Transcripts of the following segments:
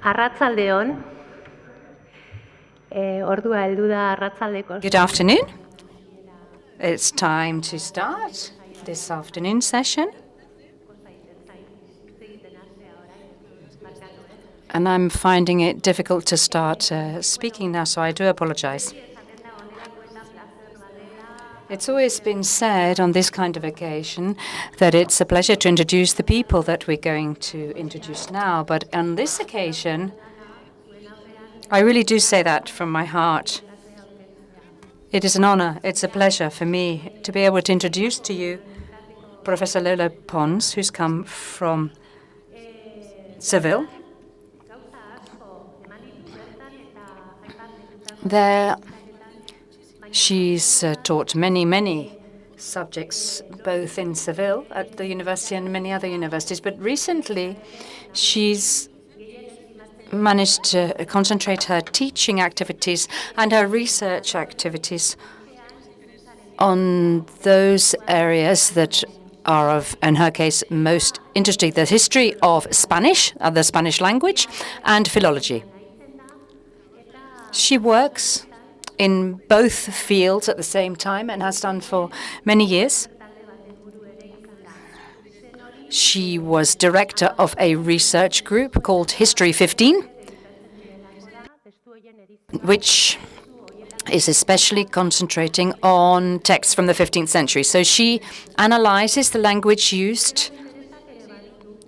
Arratsaldeon. Ordua heldu da arratsaldeko. Good afternoon. It's time to start this afternoon session. And I'm finding it difficult to start speaking now, so I do apologize. It's always been said on this kind of occasion that it's a pleasure to introduce the people that we're going to introduce now. But on this occasion, I really do say that from my heart. It is an honor, it's a pleasure for me to be able to introduce to you Professor Lola Pons, who's come from Seville. There, she's taught many subjects, both in Seville at the university and many other universities. But recently, she's managed to concentrate her teaching activities and her research activities on those areas that are of, in her case, most interesting: the history of Spanish, the Spanish language, and philology. She works in both fields at the same time and has done for many years. She was director of a research group called History 15, which is especially concentrating on texts from the 15th century. So she analyzes the language used,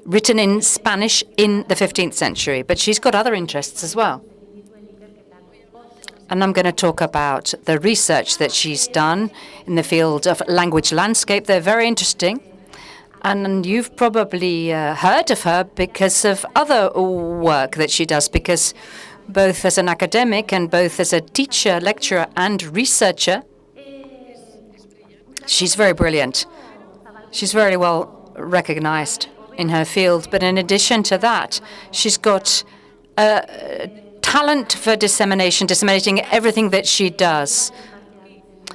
written in Spanish in the 15th century, but she's got other interests as well. And I'm going to talk about the research that she's done in the field of language landscape. They're very interesting. And you've probably heard of her because of other work that she does, because both as an academic and both as a teacher, lecturer, and researcher, she's very brilliant. She's very well recognized in her field. But in addition to that, she's got talent for disseminating everything that she does,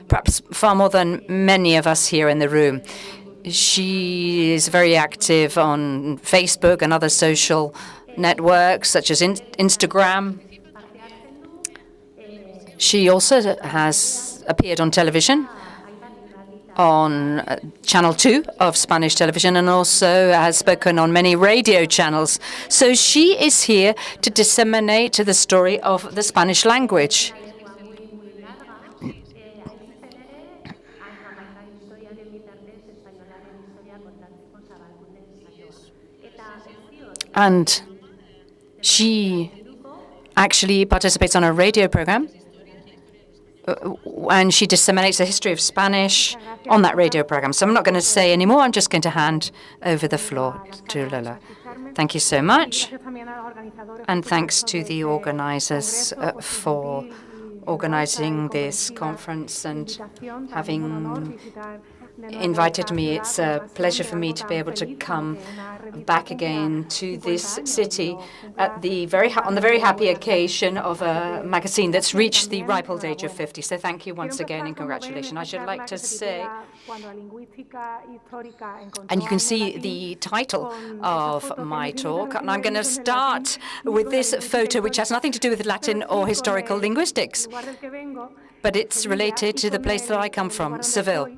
perhaps far more than many of us here in the room. She is very active on Facebook and other social networks, such as Instagram. She also has appeared on television, on Channel 2 of Spanish television, and also has spoken on many radio channels. So she is here to disseminate the story of the Spanish language. And she actually participates on a radio program, and she disseminates the history of Spanish on that radio program. So I'm not going to say any more. I'm just going to hand over the floor to Lola. Thank you so much. And thanks to the organizers for organizing this conference and having invited me. It's a pleasure for me to be able to come back again to this city at the on the very happy occasion of a magazine that's reached the ripe old age of 50. So thank you once again and congratulations. I should like to say, and you can see the title of my talk, and I'm going to start with this photo, which has nothing to do with Latin or historical linguistics, but it's related to the place that I come from, Seville.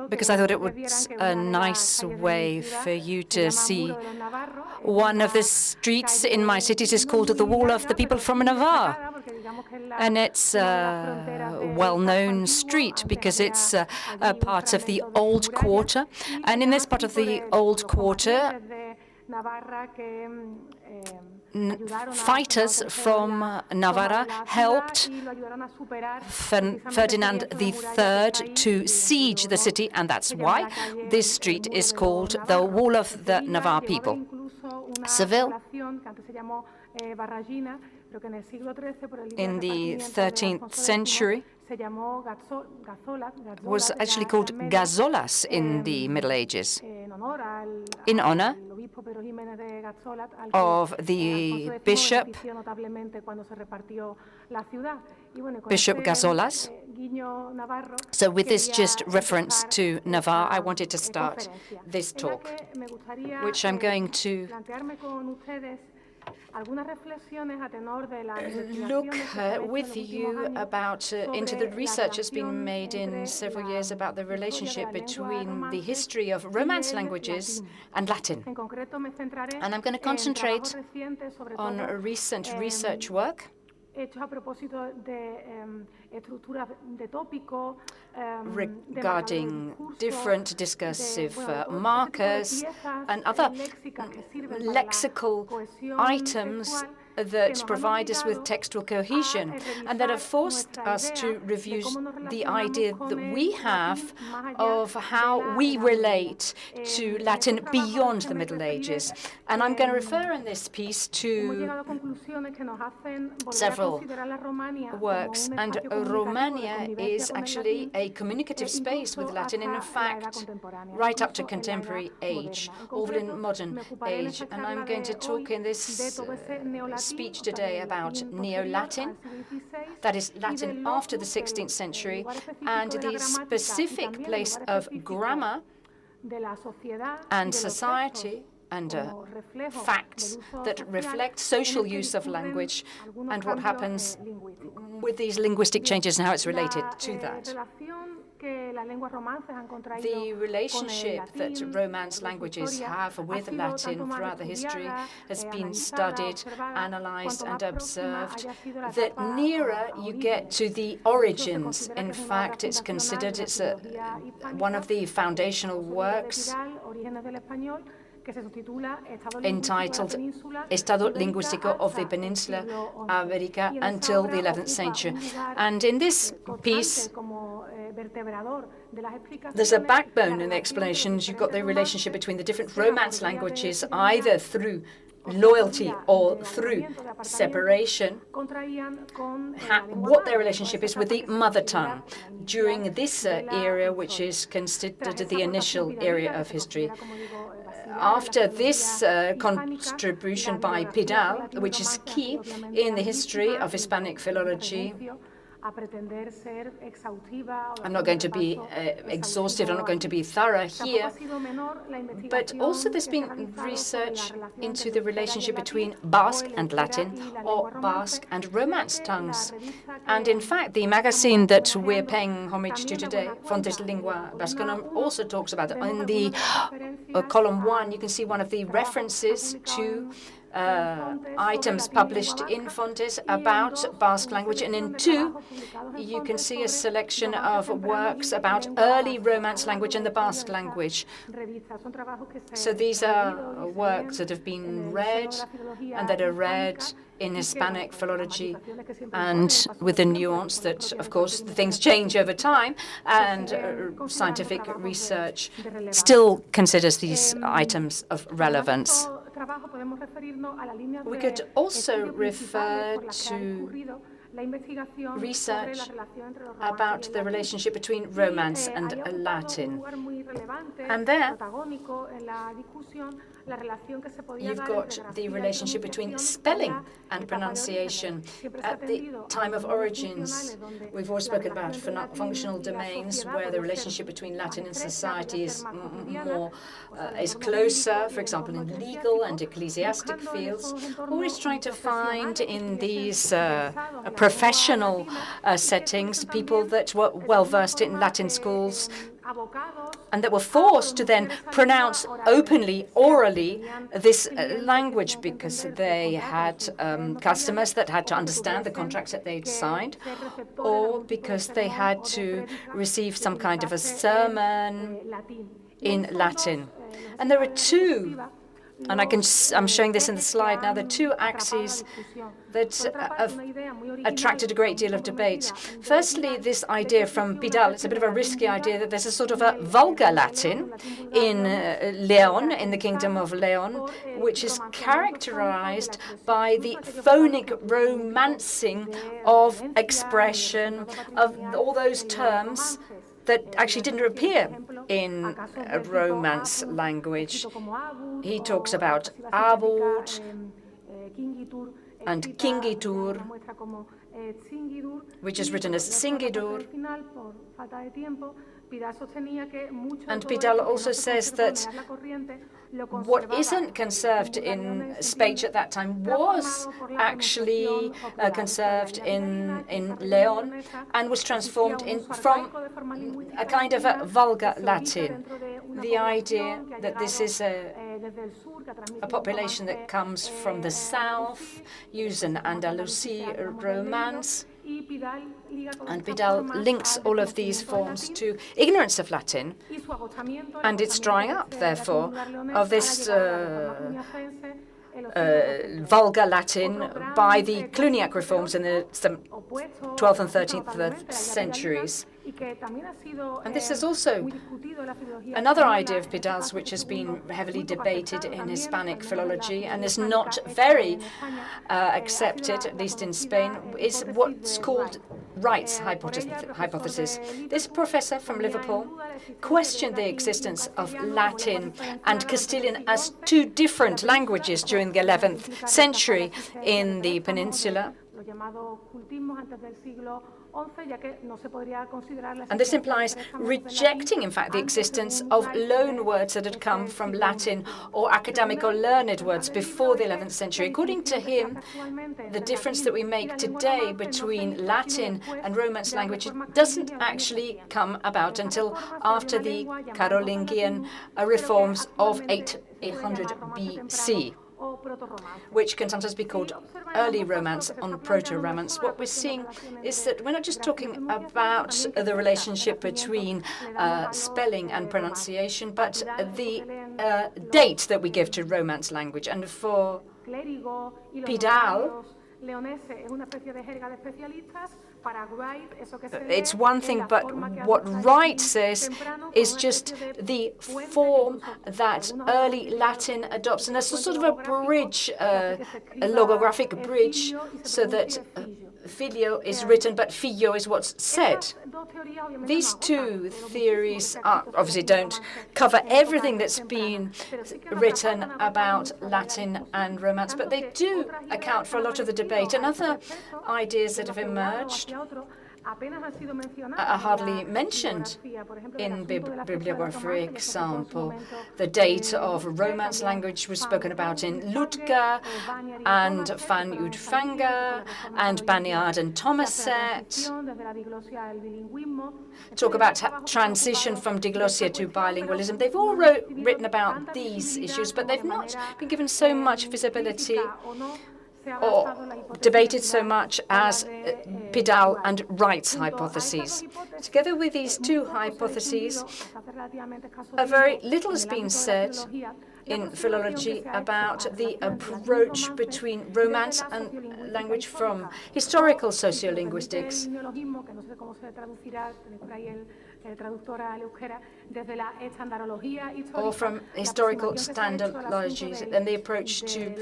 Because I thought it was a nice way for you to see. One of the streets in my cities is called the Wall of the People from Navarre. And it's a well-known street because it's a part of the Old Quarter. And in this part of the Old Quarter, fighters from Navarra helped Ferdinand III to siege the city, and that's why this street is called the Wall of the Navarre People. Seville, in the 13th century, was actually called Gazolas in the Middle Ages, in honor of the bishop, Bishop Gazolas. So with this just reference to Navarre, I wanted to start this talk, which I'm going to look with you about into the research that's been made in several years about the relationship between the history of Romance languages and Latin. And I'm going to concentrate on a recent research work regarding different discursive markers and other lexical items that provide us with textual cohesion and that have forced us to review the idea that we have of how we relate to Latin beyond the Middle Ages. And I'm going to refer in this piece to several works. And Romania is actually a communicative space with Latin, in fact, right up to contemporary age, all in modern age. And I'm going to talk in this speech today about neo-Latin, that is Latin after the 16th century, and the specific place of grammar and society and facts that reflect social use of language and what happens with these linguistic changes and how it's related to that. The relationship that Romance languages have with Latin throughout the history has been studied, analyzed, and observed. The nearer you get to the origins, in fact, it's considered one of the foundational works entitled Estado Lingüístico of the Peninsula Ibérica until the 11th century. And in this piece, there's a backbone in the explanations. You've got the relationship between the different Romance languages, either through loyalty or through separation, what their relationship is with the mother tongue during this era, which is considered the initial era of history. After this contribution by Pidal, which is key in the history of Hispanic philology, I'm not going to be exhaustive, I'm not going to be thorough here, but also there's been research into the relationship between Basque and Latin, or Basque and Romance tongues. And in fact, the magazine that we're paying homage to today, Fontes Linguae Vasconum, also talks about it. In the column 1, you can see one of the references to items published in Fontes about Basque language, and in 2 you can see a selection of works about early Romance language and the Basque language. So these are works that have been read and that are read in Hispanic philology, and with the nuance that, of course, things change over time, and scientific research still considers these items of relevance. We could also refer to research about the relationship between Romance and Latin. And there, you've got the relationship between spelling and pronunciation. At the time of origins, we've always spoken about functional domains where the relationship between Latin and society is is closer, for example, in legal and ecclesiastic fields. Always trying to find in these professional settings people that were well versed in Latin schools and that were forced to then pronounce openly, orally, this language because they had customers that had to understand the contracts that they'd signed, or because they had to receive some kind of a sermon in Latin. And there are 2, and I'm showing this in the slide now, the 2 axes that have attracted a great deal of debate. Firstly, this idea from Pidal, it's a bit of a risky idea that there's a sort of a vulgar Latin in Leon, in the Kingdom of Leon, which is characterized by the phonic romancing of expression of all those terms that actually didn't appear in Romance language. He talks about abut and kingitur, which is written as singidur. And Pidal also says that what isn't conserved in speech at that time was actually conserved in Leon and was transformed from a kind of a vulgar Latin. The idea that this is a population that comes from the south, use an Andalusi Romance. And Pidal links all of these forms to ignorance of Latin and its drying up, therefore, of this vulgar Latin by the Cluniac reforms in the 12th and 13th centuries. And this is also another idea of Pidal's which has been heavily debated in Hispanic philology and is not very accepted, at least in Spain, is what's called rights hypothesis. This professor from Liverpool questioned the existence of Latin and Castilian as two different languages during the 11th century in the peninsula. And this implies rejecting, in fact, the existence of loan words that had come from Latin or academic or learned words before the 11th century. According to him, the difference that we make today between Latin and Romance language doesn't actually come about until after the Carolingian reforms of 800 BC. Which can sometimes be called early Romance on Proto-Romance. What we're seeing is that we're not just talking about the relationship between spelling and pronunciation, but the date that we give to Romance language. And for Pidal, it's one thing, but what Wright says is just the form that early Latin adopts. And there's a sort of a bridge, a logographic bridge, so that filio is written, but fillo is what's said. These two theories obviously don't cover everything that's been written about Latin and Romance, but they do account for a lot of the debate. And other ideas that have emerged are hardly mentioned in bibliography. For example, the date of Romance language was spoken about in Ludger and Van Udfanga and Banyard and Thomaset. Talk about transition from diglossia to bilingualism. They've all written about these issues, but they've not been given so much visibility or debated so much as Pidal and Wright's hypotheses. Together with these two hypotheses, very little has been said in philology about the approach between Romance and language from historical sociolinguistics, or from historical standardologies and the approach to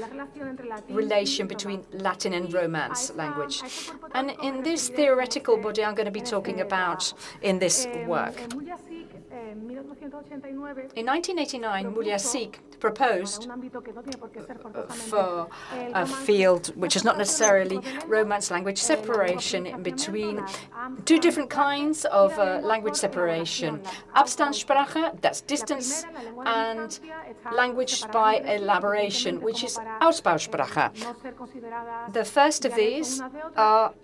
relation between Latin and Romance language. And in this theoretical body I'm going to be talking about in this work. In 1989, Muliasik proposed for a field which is not necessarily Romance language, separation between two different kinds of language separation. Abstandssprache, that's distance, and language by elaboration, which is Ausbausprache. The first of these are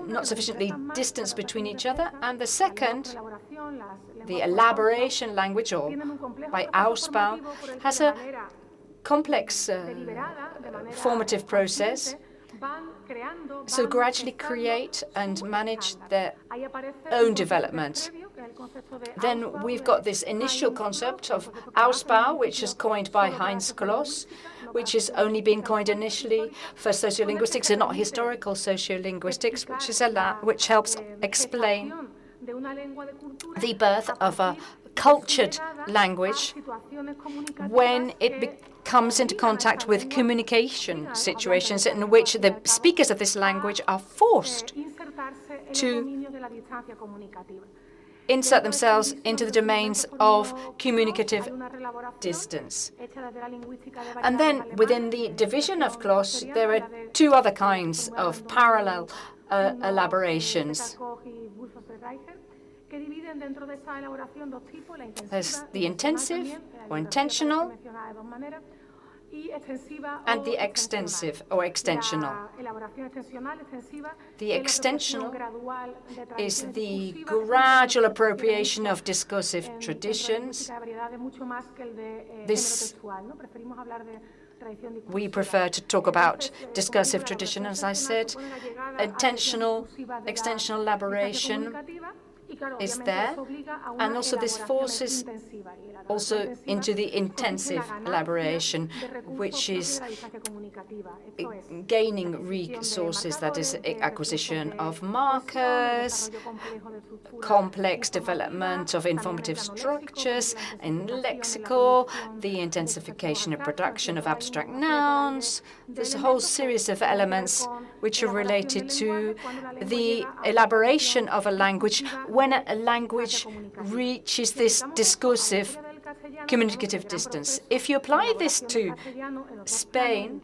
not sufficiently distanced between each other, and the second, the elaboration language, or by Ausbau, has a complex formative process, so gradually create and manage their own development. Then we've got this initial concept of Ausbau, which is coined by Heinz Kloss, which is only being coined initially for sociolinguistics and not historical sociolinguistics, which helps explain the birth of a cultured language when it comes into contact with communication situations in which the speakers of this language are forced to insert themselves into the domains of communicative distance. And then within the division of clause, there are two other kinds of parallel elaborations. There's the intensive or intentional, and the extensive or extensional. The extensional is the gradual appropriation of discursive traditions. We prefer to talk about discursive tradition, as I said. Extensional elaboration is there, and also this forces also into the intensive elaboration, which is gaining resources, that is acquisition of markers, complex development of informative structures in lexical, the intensification of production of abstract nouns. There's a whole series of elements which are related to the elaboration of a language when a language reaches this discursive communicative distance. If you apply this to Spain,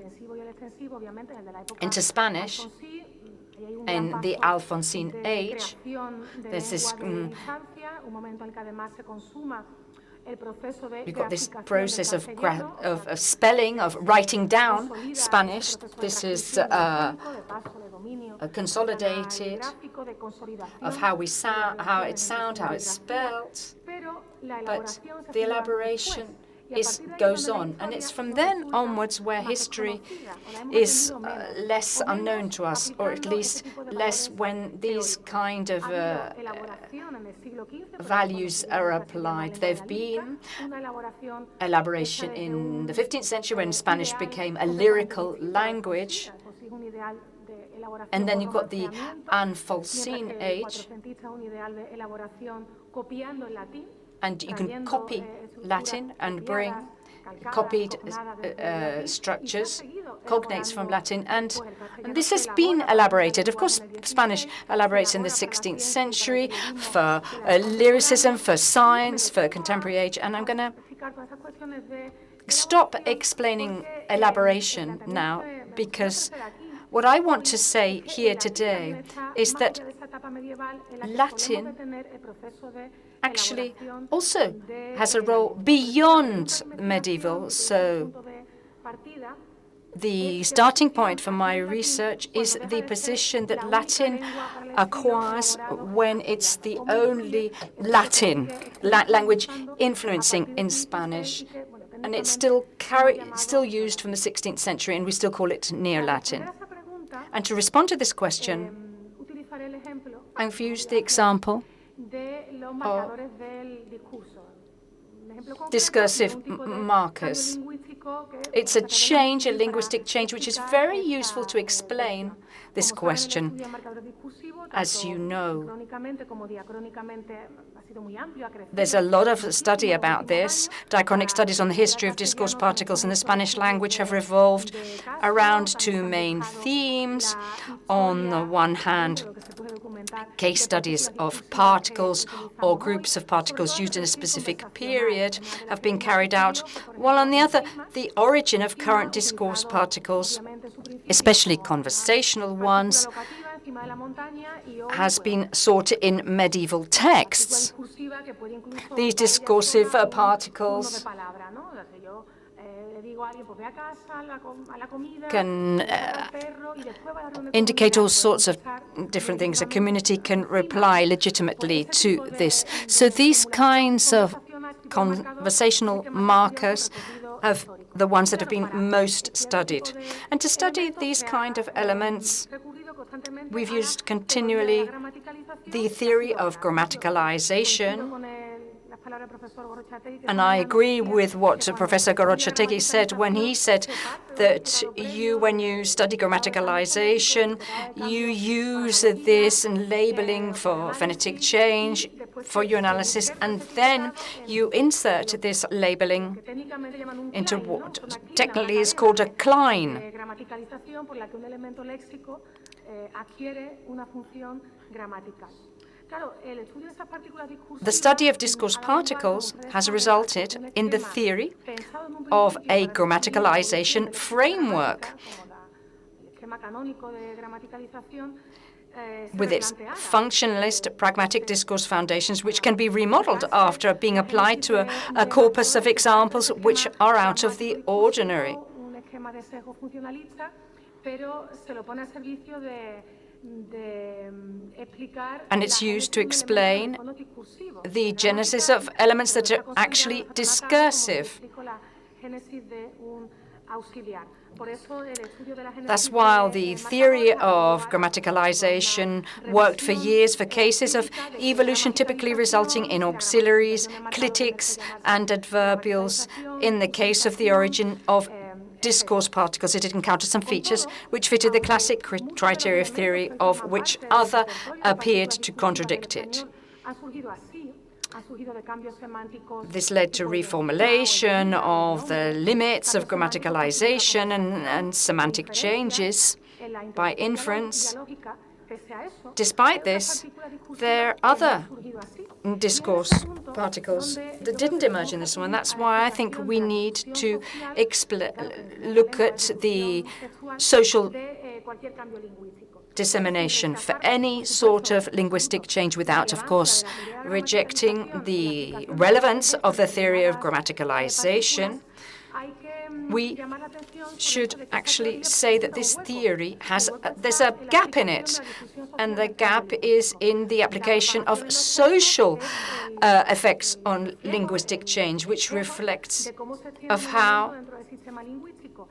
into Spanish, in the Alphonsine age, there's this we've got this process of spelling, of writing down Spanish. This is consolidated of how we sound, how it's spelled. But the elaboration goes on, and it's from then onwards where history is less unknown to us, or at least less when these kind of values are applied. There've been elaboration in the 15th century when Spanish became a lyrical language, and then you've got the Alphonsine age, and you can copy Latin and bring copied structures, cognates from Latin, and this has been elaborated. Of course, Spanish elaborates in the 16th century for lyricism, for science, for contemporary age, and I'm going to stop explaining elaboration now, because what I want to say here today is that Latin actually also has a role beyond medieval. So the starting point for my research is the position that Latin acquires when it's the only Latin language influencing in Spanish. And it's still used from the 16th century, and we still call it Neo-Latin. And to respond to this question, I've used the example of discursive markers. It's a change, a linguistic change, which is very useful to explain this question. As you know, there's a lot of study about this. Diachronic studies on the history of discourse particles in the Spanish language have revolved around two main themes. On the one hand, case studies of particles or groups of particles used in a specific period have been carried out, while on the other, the origin of current discourse particles, especially conversational ones, has been sought in medieval texts. These discursive particles can indicate all sorts of different things. A community can reply legitimately to this. So these kinds of conversational markers have the ones that have been most studied. And to study these kind of elements, we've used continually the theory of grammaticalization. And I agree with what Professor Gorrotxategi said when he said that when you study grammaticalization, you use this and labeling for phonetic change for your analysis, and then you insert this labeling into what technically is called a cline. The study of discourse particles has resulted in the theory of a grammaticalization framework with its functionalist pragmatic discourse foundations, which can be remodeled after being applied to a corpus of examples which are out of the ordinary. And it's used to explain the genesis of elements that are actually discursive. That's why the theory of grammaticalization worked for years for cases of evolution typically resulting in auxiliaries, clitics, and adverbials. In the case of the origin of discourse particles, it encountered some features which fitted the classic criteria of theory, of which other appeared to contradict it. This led to reformulation of the limits of grammaticalization and semantic changes by inference. Despite this, there are other discourse particles that didn't emerge in this one. That's why I think we need to look at the social dissemination for any sort of linguistic change without, of course, rejecting the relevance of the theory of grammaticalization. We should actually say that this theory there's a gap in it, and the gap is in the application of social effects on linguistic change, which reflects of how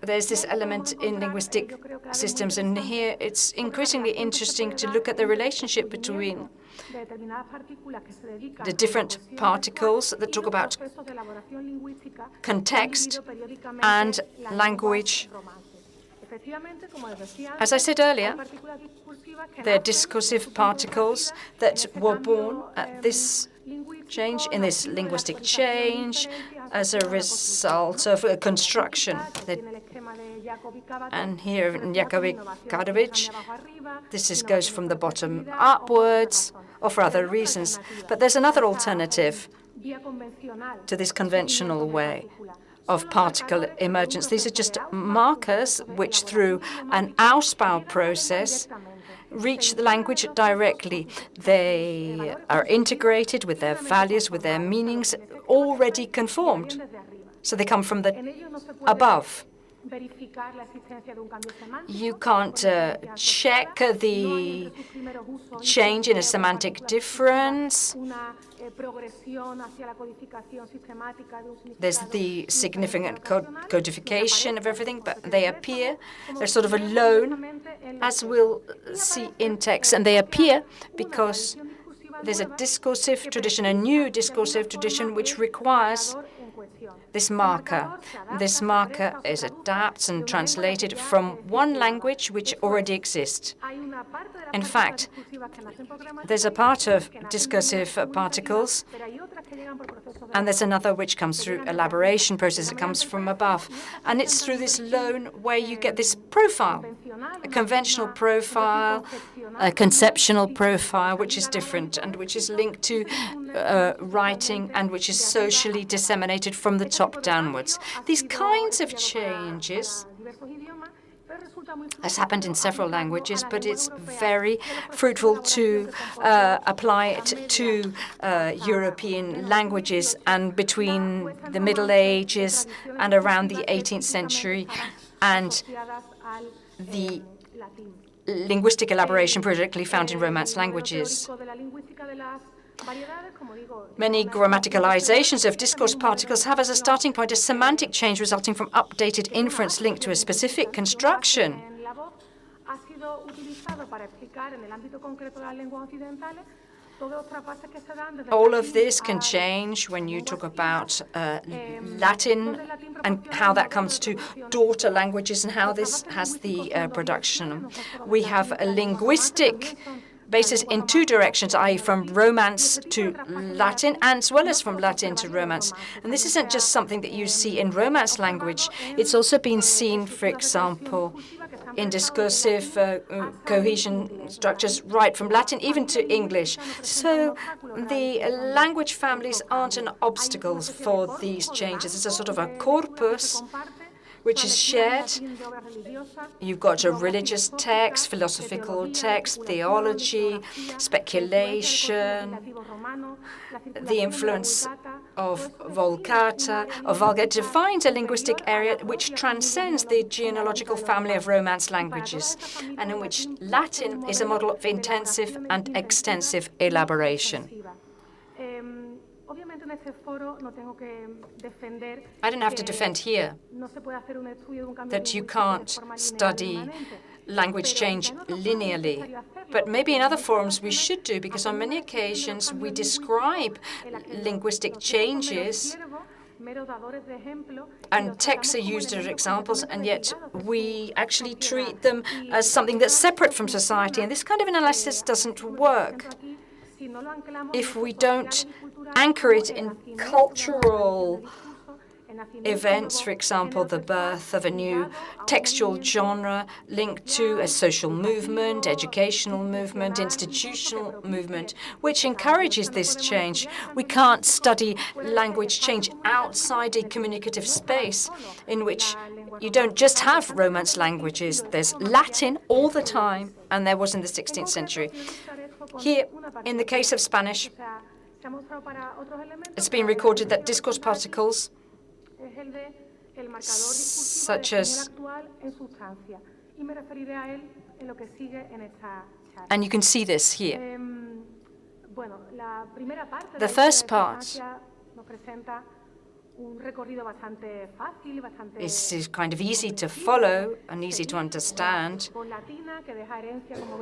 there's this element in linguistic systems, and here it's increasingly interesting to look at the relationship between the different particles that talk about context and language. As I said earlier, they're discursive particles that were born at this change, in this linguistic change, as a result of a construction. And here in Jakovic, this goes from the bottom upwards, or for other reasons. But there's another alternative to this conventional way of particle emergence. These are just markers which, through an Ausbau process, reach the language directly. They are integrated with their values, with their meanings, already conformed. So they come from the above. You can't check the change in a semantic difference. There's the significant codification of everything, but they appear. They're sort of alone, as we'll see in text, and they appear because there's a discursive tradition, a new discursive tradition, which requires this marker. This marker is adapted and translated from one language which already exists. In fact, there's a part of discursive particles, and there's another which comes through elaboration process. It comes from above. And it's through this loan where you get this profile, a conventional profile, a conceptual profile, which is different and which is linked to writing and which is socially disseminated from the top downwards. These kinds of changes has happened in several languages, but it's very fruitful to apply it to European languages, and between the Middle Ages and around the 18th century and the linguistic elaboration projectly found in Romance languages. Many grammaticalizations of discourse particles have as a starting point a semantic change resulting from updated inference linked to a specific construction. All of this can change when you talk about Latin and how that comes to daughter languages and how this has the production. We have a linguistic basis in two directions, i.e. from Romance to Latin, and as well as from Latin to Romance. And this isn't just something that you see in Romance language. It's also been seen, for example, in discursive cohesion structures right from Latin even to English. So the language families aren't an obstacle for these changes. It's a sort of a corpus which is shared. You've got a religious text, philosophical text, theology, speculation, the influence of Vulgate defines a linguistic area which transcends the genealogical family of Romance languages, and in which Latin is a model of intensive and extensive elaboration. I don't have to defend here that you can't study language change linearly. But maybe in other forums we should do, because on many occasions we describe linguistic changes and texts are used as examples, and yet we actually treat them as something that's separate from society. And this kind of analysis doesn't work if we don't anchor it in cultural events, for example, the birth of a new textual genre linked to a social movement, educational movement, institutional movement, which encourages this change. We can't study language change outside a communicative space in which you don't just have Romance languages. There's Latin all the time, and there was in the 16th century. Here, in the case of Spanish, it's been recorded that discourse particles such as, and you can see this here. The first part is kind of easy to follow and easy to understand.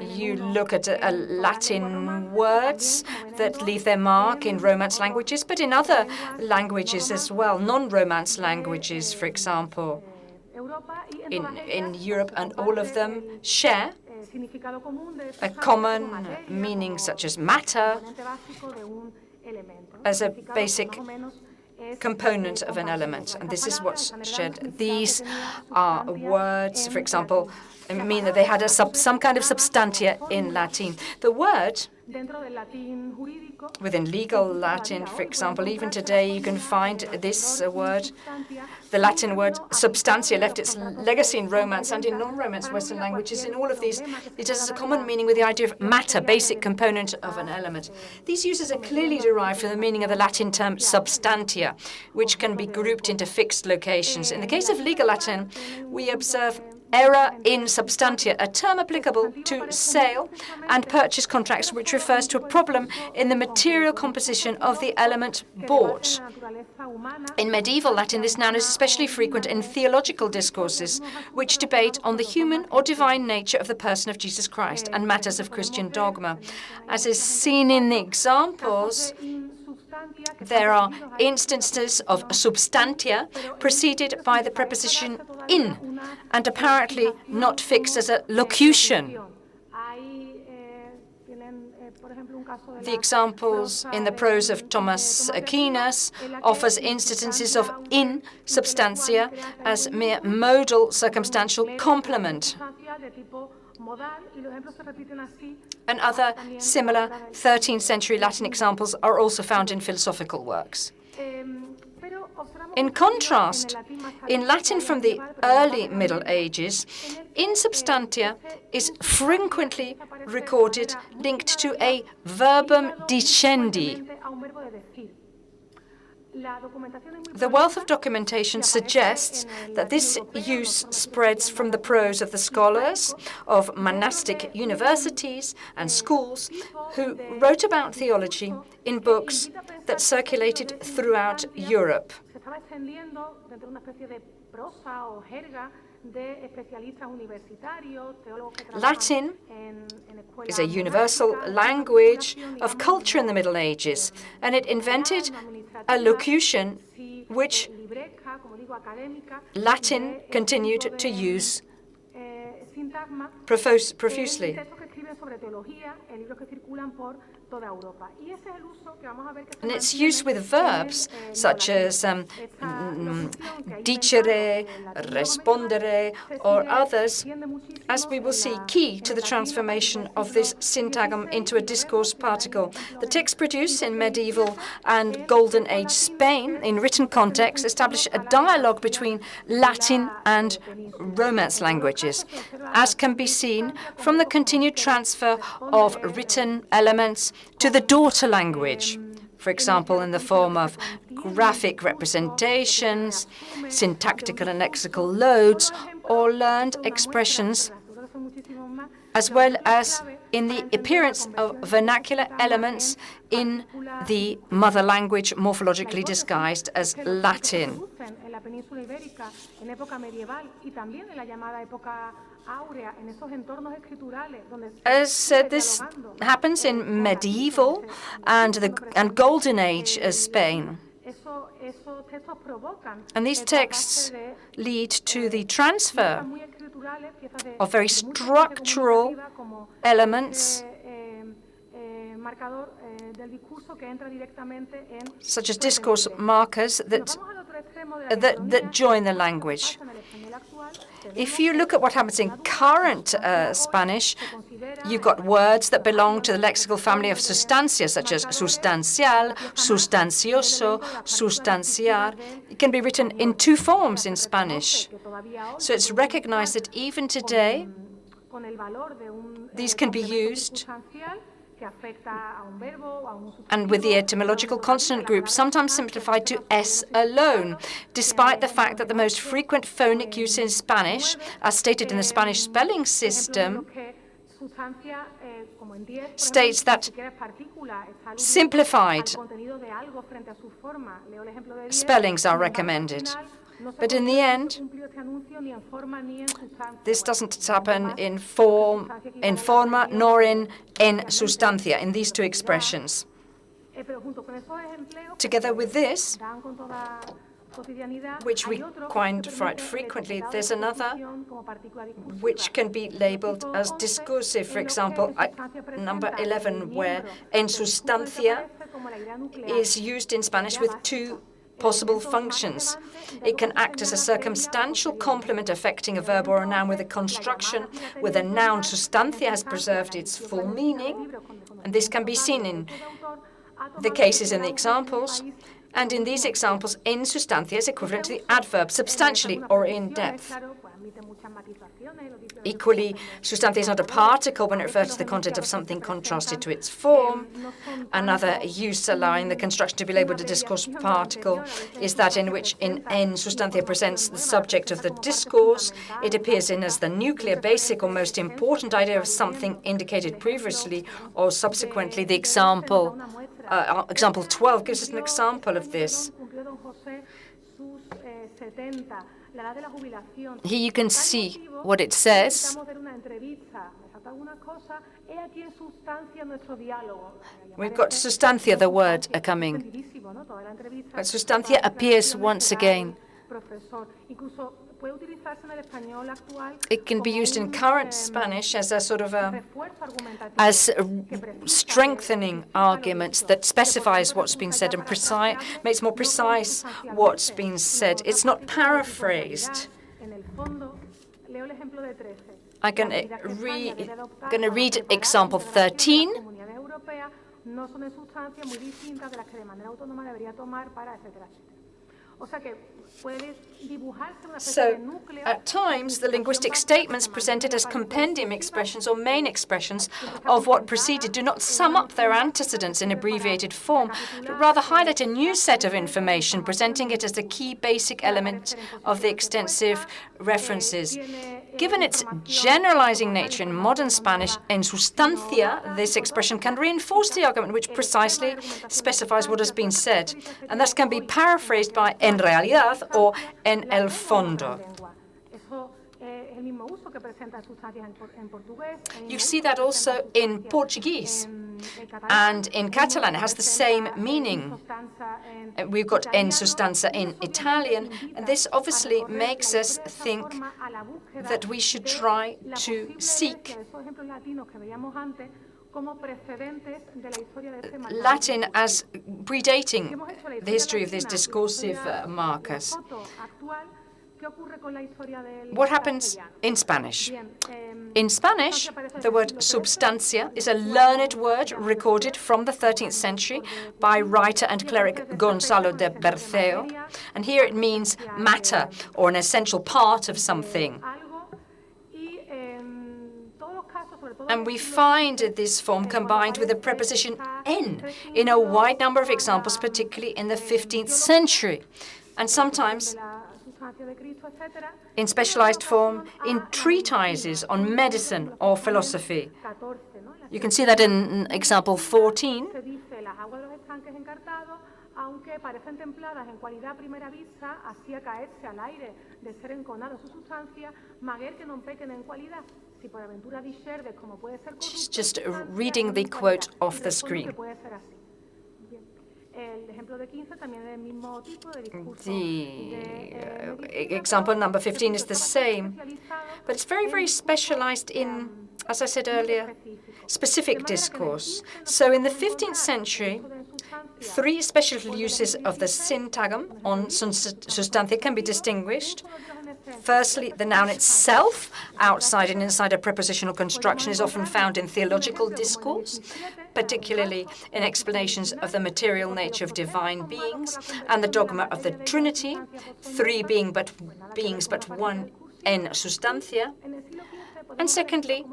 You look at Latin words that leave their mark in Romance languages, but in other languages as well, non-Romance languages, for example, in Europe, and all of them share a common meaning such as matter as a basic component of an element, and this is what's shared. These are words, for example, mean that they had some kind of substantia in Latin. The word within legal Latin, for example, even today you can find this word, the Latin word substantia, left its legacy in Romance and in non-Romance Western languages. In all of these, it has a common meaning with the idea of matter, basic component of an element. These uses are clearly derived from the meaning of the Latin term substantia, which can be grouped into fixed locations. In the case of legal Latin, we observe error in substantia, a term applicable to sale and purchase contracts, which refers to a problem in the material composition of the element bought. In medieval Latin, this noun is especially frequent in theological discourses, which debate on the human or divine nature of the person of Jesus Christ and matters of Christian dogma. As is seen in the examples, there are instances of substantia preceded by the preposition in, and apparently not fixed as a locution. The examples in the prose of Thomas Aquinas offers instances of in substantia as mere modal circumstantial complement. And other similar 13th century Latin examples are also found in philosophical works. In contrast, in Latin from the early Middle Ages, in substantia is frequently recorded linked to a verbum dicendi. The wealth of documentation suggests that this use spreads from the prose of the scholars of monastic universities and schools who wrote about theology in books that circulated throughout Europe. Latin is a universal language of culture in the Middle Ages, and it invented a locution which Latin continued to use profusely. And its use with verbs such as dicere, respondere, or others, as we will see, key to the transformation of this syntagm into a discourse particle. The texts produced in medieval and Golden Age Spain, in written context, establish a dialogue between Latin and Romance languages, as can be seen from the continued transfer of written elements to the daughter language, for example, in the form of graphic representations, syntactical and lexical loads, or learned expressions, as well as in the appearance of vernacular elements in the mother language morphologically disguised as Latin. As said, this happens in medieval and Golden Age Spain. And these texts lead to the transfer of very structural elements, such as discourse markers that join the language. If you look at what happens in current Spanish, you've got words that belong to the lexical family of sustancias, such as sustancial, sustancioso, sustanciar. It can be written in two forms in Spanish. So it's recognized that even today, these can be used, and with the etymological consonant group sometimes simplified to S alone, despite the fact that the most frequent phonic use in Spanish, as stated in the Spanish spelling system, states that simplified spellings are recommended. But in the end, this doesn't happen in forma nor in sustancia, in these two expressions. Together with this, which we find quite frequently, there's another which can be labeled as discursive. For example, number 11, where en sustancia is used in Spanish with two possible functions. It can act as a circumstantial complement affecting a verb or a noun with a construction where the noun sustancia has preserved its full meaning, and this can be seen in the cases in the examples. And in these examples, en sustancia is equivalent to the adverb substantially or in depth. Equally, sustancia is not a particle when it refers to the content of something contrasted to its form. Another use allowing the construction to be labeled a discourse particle is that in which en sustancia presents the subject of the discourse. It appears in as the nuclear, basic, or most important idea of something indicated previously or subsequently. The example 12 gives us an example of this. Here you can see what it says. We've got sustancia, the word, coming. But sustancia appears once again. It can be used in current Spanish as a sort of strengthening arguments that specifies what's been said and makes more precise what's been said. It's not paraphrased. I'm going to read example 13. So, at times, the linguistic statements presented as compendium expressions or main expressions of what preceded do not sum up their antecedents in abbreviated form, but rather highlight a new set of information, presenting it as the key basic element of the extensive references. Given its generalizing nature in modern Spanish, en sustancia, this expression can reinforce the argument which precisely specifies what has been said, and thus can be paraphrased by en realidad or en el fondo. You see that also in Portuguese. And in Catalan, it has the same meaning. We've got en sustanza in Italian, and this obviously makes us think that we should try to seek Latin as predating the history of these discursive markers. What happens in Spanish? In Spanish, the word substancia is a learned word recorded from the 13th century by writer and cleric Gonzalo de Berceo, and here it means matter or an essential part of something. And we find this form combined with the preposition en in a wide number of examples, particularly in the 15th century, and sometimes in specialized form in treatises on medicine or philosophy. You can see that in example 14. Aunque parecen templadas en cualidad a primera vista, hacía caerse al aire de ser enconado su sustancia, maguer que non pequen en cualidad. Si por aventura discerdes como puede ser corrupto. Just reading the quote off the screen. El ejemplo de 15 también es del mismo tipo de discurso. The example number 15 is the same, but it's very, very specialized in, as I said earlier, specific discourse. So in the 15th century, 3 special uses of the syntagm on sustancia can be distinguished. Firstly, the noun itself, outside and inside a prepositional construction, is often found in theological discourse, particularly in explanations of the material nature of divine beings and the dogma of the Trinity, 3 beings but one en sustancia. And secondly,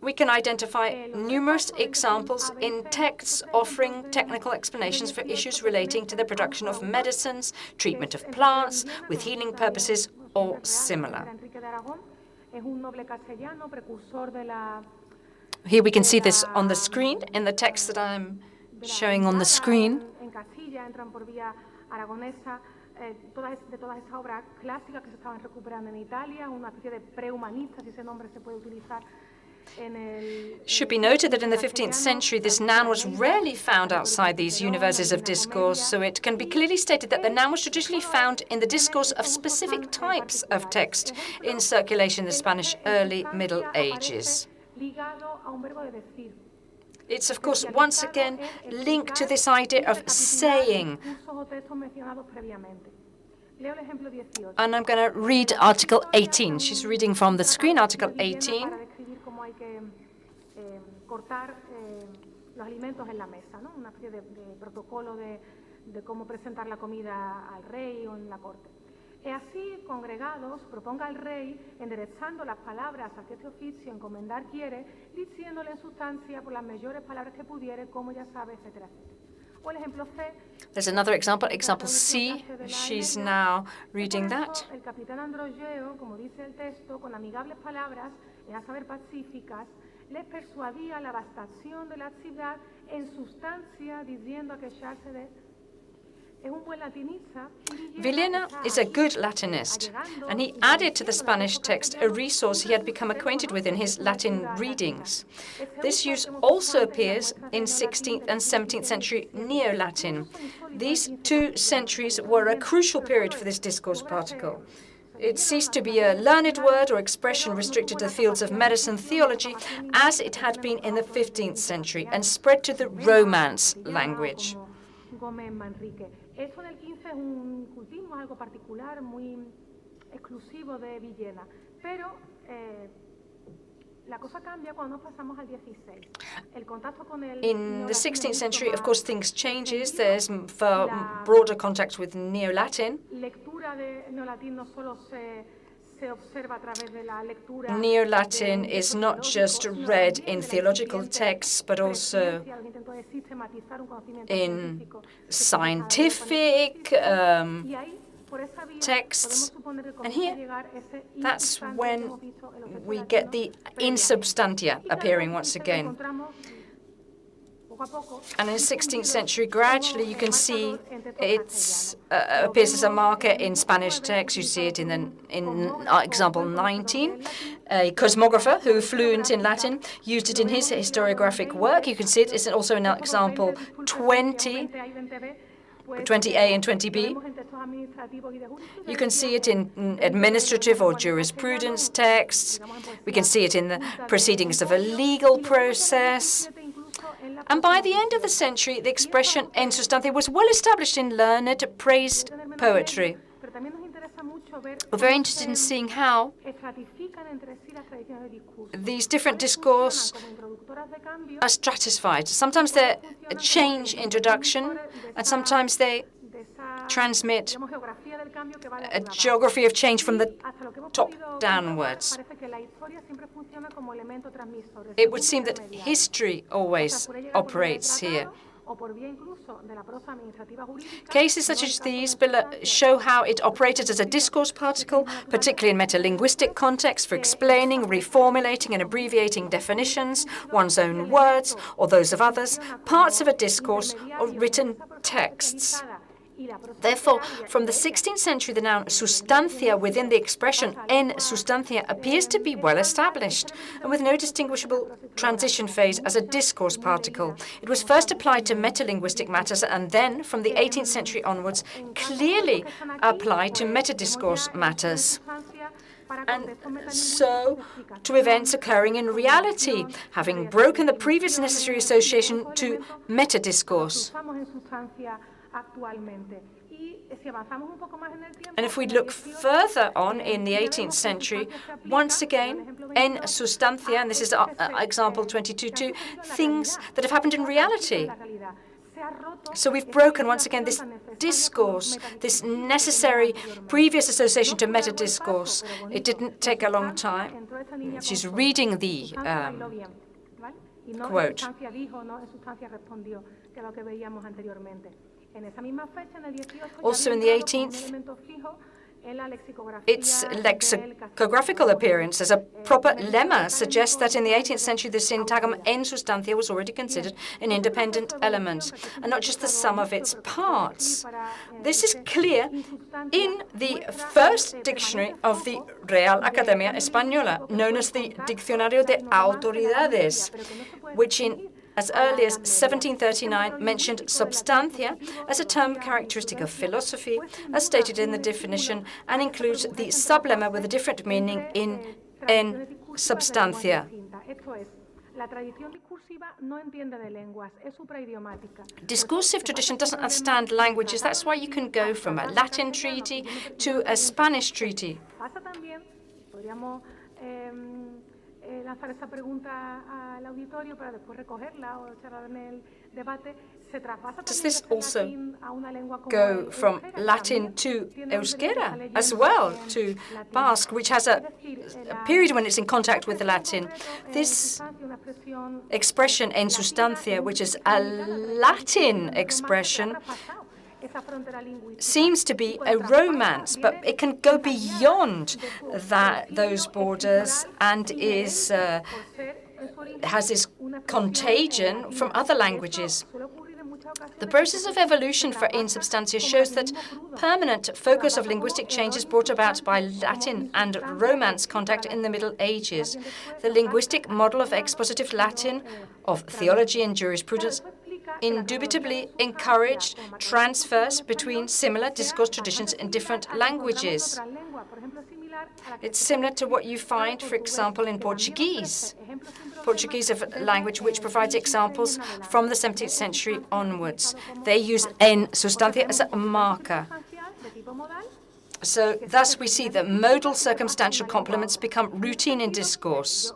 we can identify numerous examples in texts offering technical explanations for issues relating to the production of medicines, treatment of plants, with healing purposes, or similar. Here we can see this on the screen, in the text that I'm showing on the screen. De todas estas obras clásicas que se estaban recuperando en Italia, una especie de prehumanista, si ese nombre se puede utilizar. Should be noted that in the 15th century, this noun was rarely found outside these universes of discourse, so it can be clearly stated that the noun was traditionally found in the discourse of specific types of text in circulation in the Spanish early Middle Ages. It's, of course, once again linked to this idea of saying. And I'm going to read Article 18. She's reading from the screen, Article 18. E así, congregados, proponga al rey, enderezando las palabras a que este oficio encomendar quiere, diciéndole en sustancia por las mejores palabras que pudiere, como ya sabe, etcétera, etcétera. O el ejemplo C. There's another example, example C. She's now reading that. El capitán Androgeo, como dice el texto, con amigables palabras, a saber pacíficas, les persuadía la vastación de la ciudad en sustancia, diciendo a quejarse de. Villena is a good Latinist, and he added to the Spanish text a resource he had become acquainted with in his Latin readings. This use also appears in 16th and 17th century Neo-Latin. These 2 centuries were a crucial period for this discourse particle. It ceased to be a learned word or expression restricted to the fields of medicine theology, as it had been in the 15th century, and spread to the Romance language. Eso del 15 es un cultismo, algo particular, muy exclusivo de Villena. Pero la cosa cambia cuando pasamos al 16. El contacto con el In the 16th century, of course, things changes. There's broader contact with Neo-Latin. Lectura de neolatín no solo se observa a través de la lectura. Neo-Latin is not just read in theological texts, but also in scientific texts. And here, that's when we get the in substantia appearing once again. And in the 16th century, gradually you can see it appears as a marker in Spanish text. You see it in example 19. A cosmographer who fluent in Latin used it in his historiographic work. You can see it. It's also in example 20. 20A and 20B. You can see it in administrative or jurisprudence texts. We can see it in the proceedings of a legal process. And by the end of the century, the expression en sustancia was well established in learned, praised poetry. We're very interested in seeing how these different discourse are stratified. Sometimes they change introduction, and sometimes they transmit a geography of change from the top downwards. It would seem that history always operates here. Cases such as these show how it operated as a discourse particle, particularly in metalinguistic context, for explaining, reformulating, and abbreviating definitions, one's own words, or those of others, parts of a discourse, or written texts. Therefore, from the 16th century, the noun sustancia within the expression en sustancia appears to be well established, and with no distinguishable transition phase as a discourse particle. It was first applied to metalinguistic matters, and then, from the 18th century onwards, clearly applied to metadiscourse matters. And so to events occurring in reality, having broken the previous necessary association to metadiscourse. And if we look further on in the 18th century, once again, en sustancia, and this is example 22.2, things that have happened in reality. So we've broken, once again, this discourse, this necessary previous association to metadiscourse. It didn't take a long time. She's reading the quote. Also in the 18th, its lexicographical appearance as a proper lemma suggests that in the 18th century the syntagm en sustancia was already considered an independent element, and not just the sum of its parts. This is clear in the first dictionary of the Real Academia Española, known as the Diccionario de Autoridades, which in as early as 1739 mentioned substancia as a term characteristic of philosophy, as stated in the definition, and includes the sublemma with a different meaning in en substancia. Discursive tradition doesn't understand languages. That's why you can go from a Latin treaty to a Spanish treaty. Lanzar esa pregunta al auditorio para después recogerla o echarla en el debate. Se traspasa también a una lengua como go from Latin to Euskera as well, to Basque, which has a period when it's in contact with the Latin. This expression en sustancia, which is a Latin expression, seems to be a romance, but it can go beyond those borders and has this contagion from other languages. The process of evolution for in substantia shows that permanent focus of linguistic change is brought about by Latin and Romance contact in the Middle Ages. The linguistic model of expositive Latin, of theology and jurisprudence, indubitably encouraged transfers between similar discourse traditions in different languages. It's similar to what you find, for example, in Portuguese. Portuguese is a language which provides examples from the 17th century onwards. They use en sustancia as a marker. So thus we see that modal circumstantial complements become routine in discourse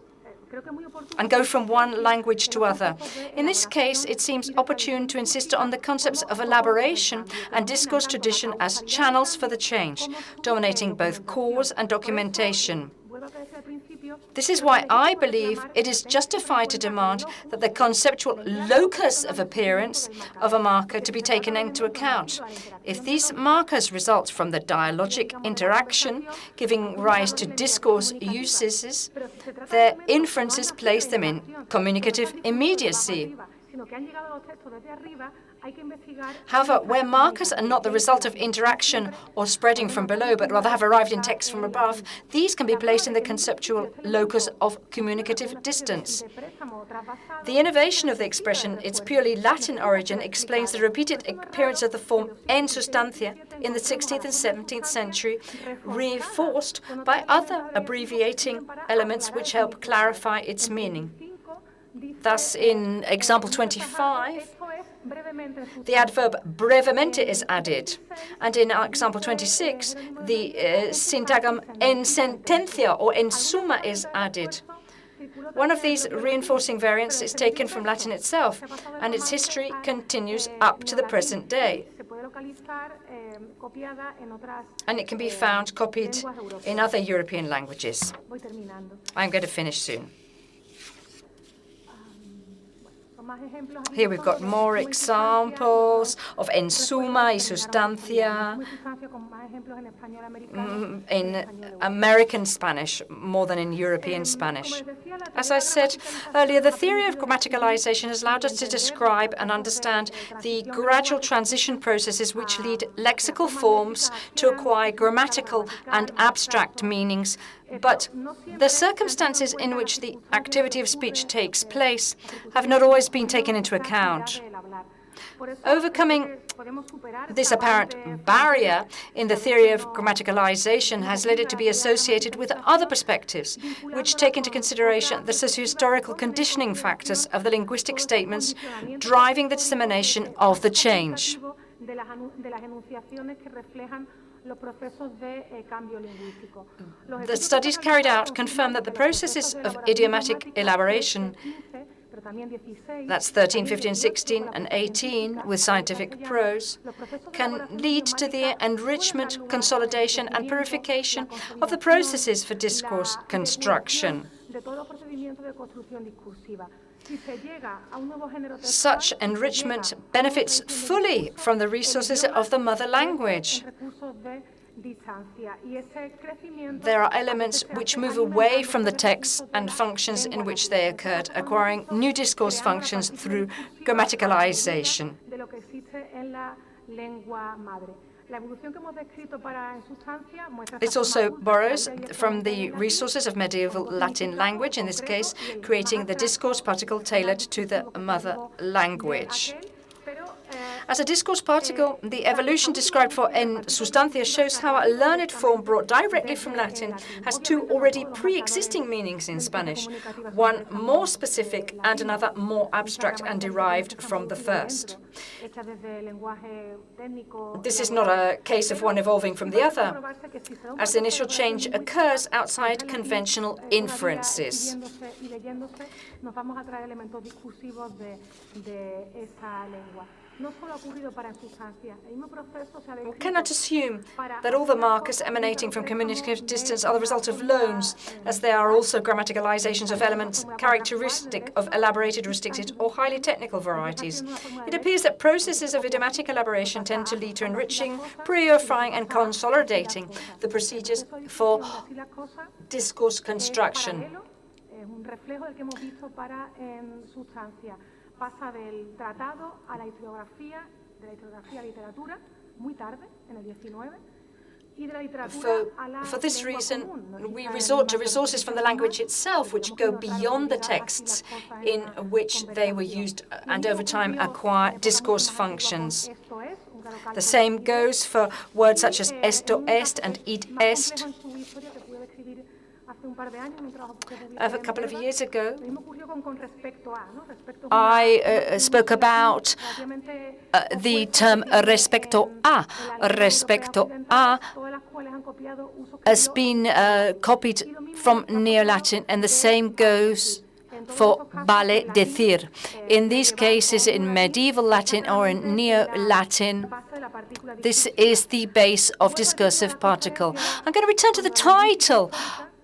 and go from one language to other. In this case, it seems opportune to insist on the concepts of elaboration and discourse tradition as channels for the change, dominating both cause and documentation. This is why I believe it is justified to demand that the conceptual locus of appearance of a marker to be taken into account. If these markers result from the dialogic interaction giving rise to discourse uses, their inferences place them in communicative immediacy. However, where markers are not the result of interaction or spreading from below, but rather have arrived in text from above, these can be placed in the conceptual locus of communicative distance. The innovation of the expression, its purely Latin origin, explains the repeated appearance of the form en sustancia in the 16th and 17th century, reinforced by other abbreviating elements which help clarify its meaning. Thus, in example 25, the adverb brevemente is added, and in example 26, the syntagm en sentencia or en summa is added. One of these reinforcing variants is taken from Latin itself, and its history continues up to the present day. And it can be found copied in other European languages. I'm going to finish soon. Here we've got more examples of en summa y sustancia in American Spanish more than in European Spanish. As I said earlier, the theory of grammaticalization has allowed us to describe and understand the gradual transition processes which lead lexical forms to acquire grammatical and abstract meanings. But the circumstances in which the activity of speech takes place have not always been taken into account. Overcoming this apparent barrier in the theory of grammaticalization has led it to be associated with other perspectives, which take into consideration the socio-historical conditioning factors of the linguistic statements driving the dissemination of the change. The studies carried out confirm that the processes of idiomatic elaboration, that's 13, 15, 16, and 18 with scientific prose, can lead to the enrichment, consolidation, and purification of the processes for discourse construction. Such enrichment benefits fully from the resources of the mother language. There are elements which move away from the text and functions in which they occurred, acquiring new discourse functions through grammaticalization. It also borrows from the resources of medieval Latin language, in this case, creating the discourse particle tailored to the mother language. As a discourse particle, the evolution described for en sustancia shows how a learned form brought directly from Latin has two already pre-existing meanings in Spanish, one more specific and another more abstract and derived from the first. This is not a case of one evolving from the other, as the initial change occurs outside conventional inferences. We cannot assume that all the markers emanating from communicative distance are the result of loans, as they are also grammaticalizations of elements characteristic of elaborated, restricted, or highly technical varieties. It appears that processes of idiomatic elaboration tend to lead to enriching, purifying, and consolidating the procedures for discourse construction. Pasa del tratado a la historiografía, de la historiografía a literatura, muy tarde, en el 19, y de la literatura a la For this reason, we resort to resources from the language itself, which go beyond the texts in which they were used and over time acquire discourse functions. The same goes for words such as esto est and id est. A couple of years ago, I spoke about the term respecto a. Respecto a has been copied from Neo-Latin, and the same goes for vale decir. In these cases, in medieval Latin or in Neo-Latin, this is the base of discursive particle. I'm going to return to the title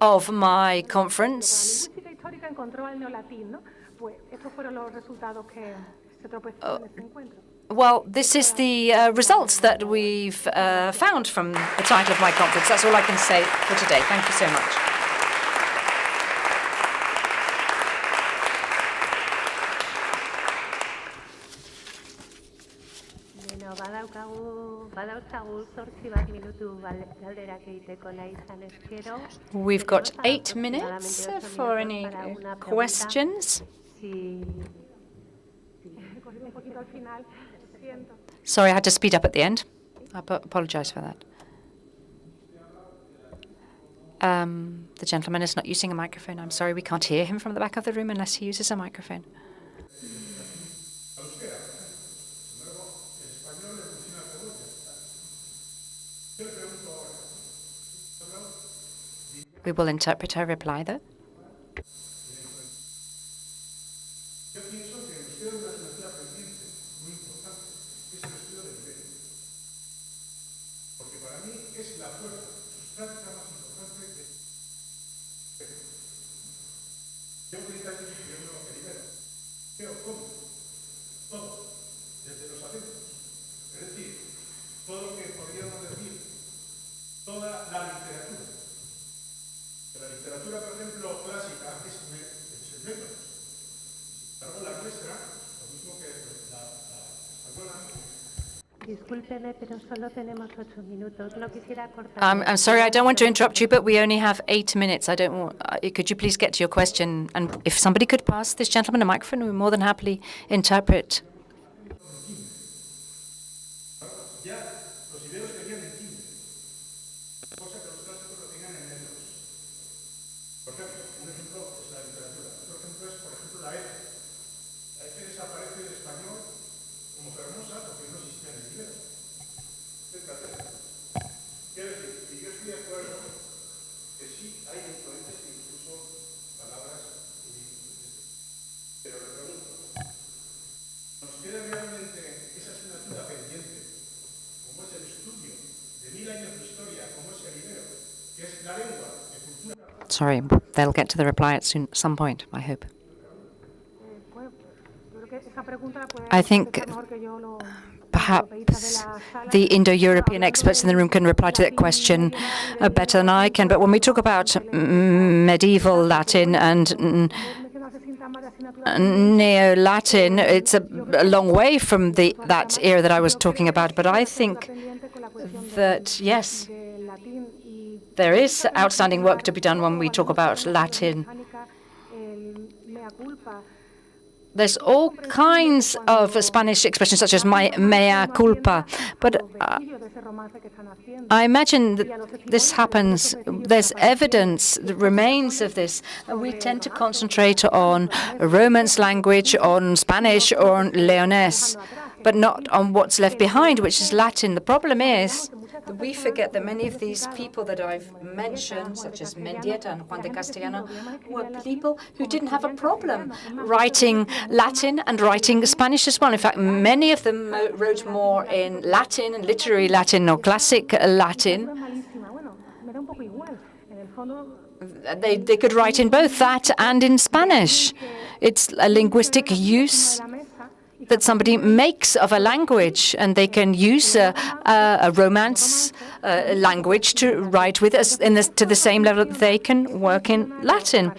of my conference. Well, this is the results that we've found from the title of my conference. That's all I can say for today. Thank you so much. badauzkagu 8 minutu galderak egiteko nahi izan ezkero. We've got 8 minutes for any questions. Sorry, I had to speed up at the end. I apologize for that. The gentleman is not using a microphone. I'm sorry, we can't hear him from the back of the room unless he uses a microphone. We will interpret her reply, though. I'm sorry, I don't want to interrupt you, but we only have 8 minutes. I don't want. Could you please get to your question? And if somebody could pass this gentleman a microphone, we more than happily interpret. Sorry, they'll get to the reply at some point, I hope. I think perhaps the Indo-European experts in the room can reply to that question better than I can. But when we talk about medieval Latin and Neo-Latin, it's a long way from that era that I was talking about. But I think that, yes, there is outstanding work to be done when we talk about Latin. There's all kinds of Spanish expressions, such as mea culpa. But I imagine that this happens. There's evidence, the remains of this. And we tend to concentrate on Romance language, on Spanish, or on Leonese, but not on what's left behind, which is Latin. The problem is that we forget that many of these people that I've mentioned, such as Mendieta and Juan de Castellano, were people who didn't have a problem writing Latin and writing Spanish as well. In fact, many of them wrote more in Latin, and literary Latin or classic Latin. They could write in both that and in Spanish. It's a linguistic use that somebody makes of a language, and they can use a Romance language to write with us to the same level that they can work in Latin.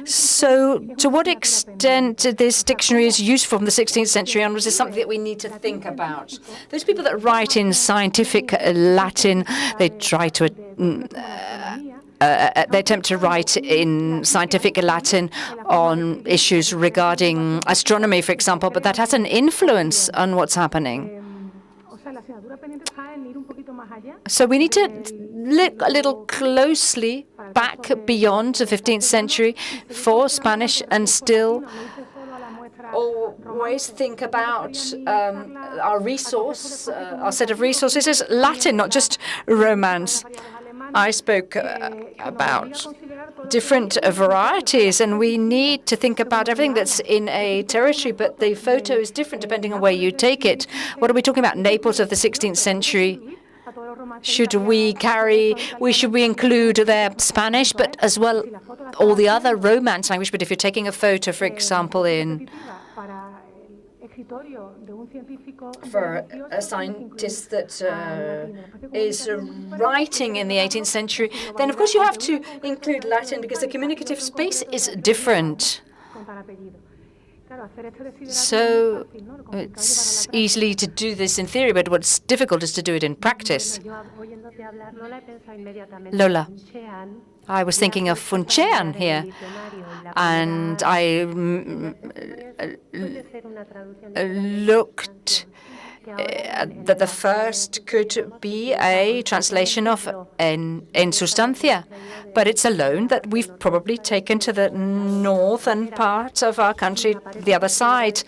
So to what extent this dictionary is useful from the 16th century onwards is something that we need to think about. Those people that write in scientific Latin, they try to they attempt to write in scientific Latin on issues regarding astronomy, for example, but that has an influence on what's happening. So we need to look a little closely back beyond the 15th century for Spanish and still always think about our resource, our set of resources is Latin, not just Romance. I spoke about different varieties, and we need to think about everything that's in a territory, but the photo is different depending on where you take it. What are we talking about? Naples of the 16th century? Should we include their Spanish, but as well all the other Romance language? But if you're taking a photo, for example, for a scientist that is writing in the 18th century, then of course you have to include Latin because the communicative space is different. So it's easily to do this in theory, but what's difficult is to do it in practice. Lola, I was thinking of funchean here, and I looked that the first could be a translation of en sustancia, but it's a loan that we've probably taken to the northern part of our country, the other side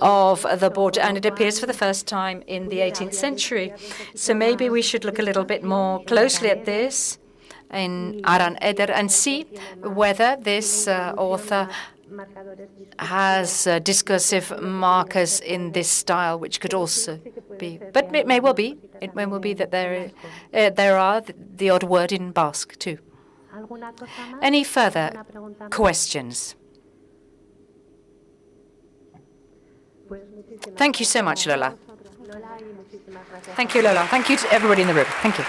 of the border, and it appears for the first time in the 18th century. So maybe we should look a little bit more closely at this in Aran Eder and see whether this author has discursive markers in this style, which could also be. But it may well be. It may well be that there are the odd word in Basque too. Any further questions? Thank you so much, Lola. Thank you, Lola. Thank you to everybody in the room. Thank you.